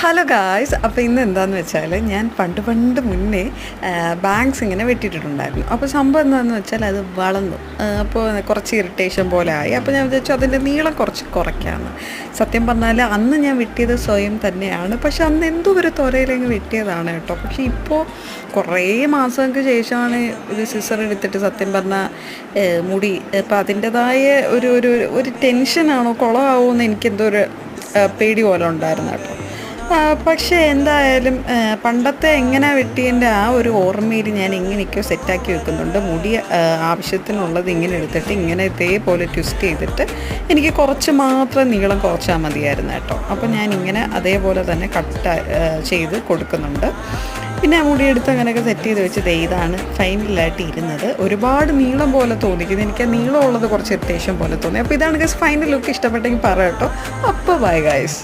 Hello guys. അപ്പോൾ ഇന്ന് എന്താണെന്ന് വെച്ചാൽ ഞാൻ പണ്ട് മുന്നേ ബാങ്ക്സ് ഇങ്ങനെ വെട്ടിയിട്ടുണ്ടായിരുന്നു. അപ്പോൾ സംഭവം എന്താണെന്ന് വെച്ചാൽ അത് വളർന്നു. അപ്പോൾ കുറച്ച് ഇറിറ്റേഷൻ പോലെ ആയി. അപ്പോൾ ഞാൻ വിചാരിച്ചു അതിൻ്റെ നീളം കുറച്ച് കുറയ്ക്കാമെന്ന്. സത്യം പറഞ്ഞാൽ അന്ന് ഞാൻ വെട്ടിയത് സ്വയം തന്നെയാണ്. പക്ഷെ അന്ന് എന്തോ ഒരു ത്വരയിലങ്ങ് വെട്ടിയതാണ് കേട്ടോ. പക്ഷേ ഇപ്പോൾ കുറേ മാസങ്ങൾക്ക് ശേഷമാണ് ഇത് സിസർ എടുത്തിട്ട് സത്യം പറഞ്ഞാൽ മുടി അപ്പോൾ അതിൻ്റെതായ ഒരു ഒരു ഒരു ടെൻഷനാണോ കുളമാവുമോ എന്ന് എനിക്കെന്തോ ഒരു പേടി പോലെ ഉണ്ടായിരുന്നു കേട്ടോ. പക്ഷേ എന്തായാലും പണ്ടത്തെ എങ്ങനെ വെട്ടിയതിൻ്റെ ആ ഒരു ഓർമ്മയിൽ ഞാൻ എങ്ങനെയൊക്കെയോ സെറ്റാക്കി വെക്കുന്നുണ്ട്. മുടി ആവശ്യത്തിനുള്ളത് ഇങ്ങനെ എടുത്തിട്ട് ഇങ്ങനെ ഇതേപോലെ ട്വിസ്റ്റ് ചെയ്തിട്ട് എനിക്ക് കുറച്ച് മാത്രം നീളം കുറച്ചാൽ മതിയായിരുന്നു കേട്ടോ. അപ്പോൾ ഞാൻ ഇങ്ങനെ അതേപോലെ തന്നെ കട്ട് ചെയ്ത് കൊടുക്കുന്നുണ്ട്. പിന്നെ മുടിയെടുത്ത് അങ്ങനെയൊക്കെ സെറ്റ് ചെയ്ത് വെച്ചത് ഇതാണ് ഫൈനലായിട്ട് ഇരുന്നത്. ഒരുപാട് നീളം പോലെ തോന്നിക്കുന്നത് എനിക്ക് ആ നീളമുള്ളത് കുറച്ച് ഇറിറ്റേഷൻ പോലെ തോന്നി. അപ്പോൾ ഇതാണ് ഗൈസ് ഫൈനൽ ലുക്ക്. ഇഷ്ടപ്പെട്ടെങ്കിൽ പറ കേട്ടോ. അപ്പോൾ ബൈ ഗൈസ്.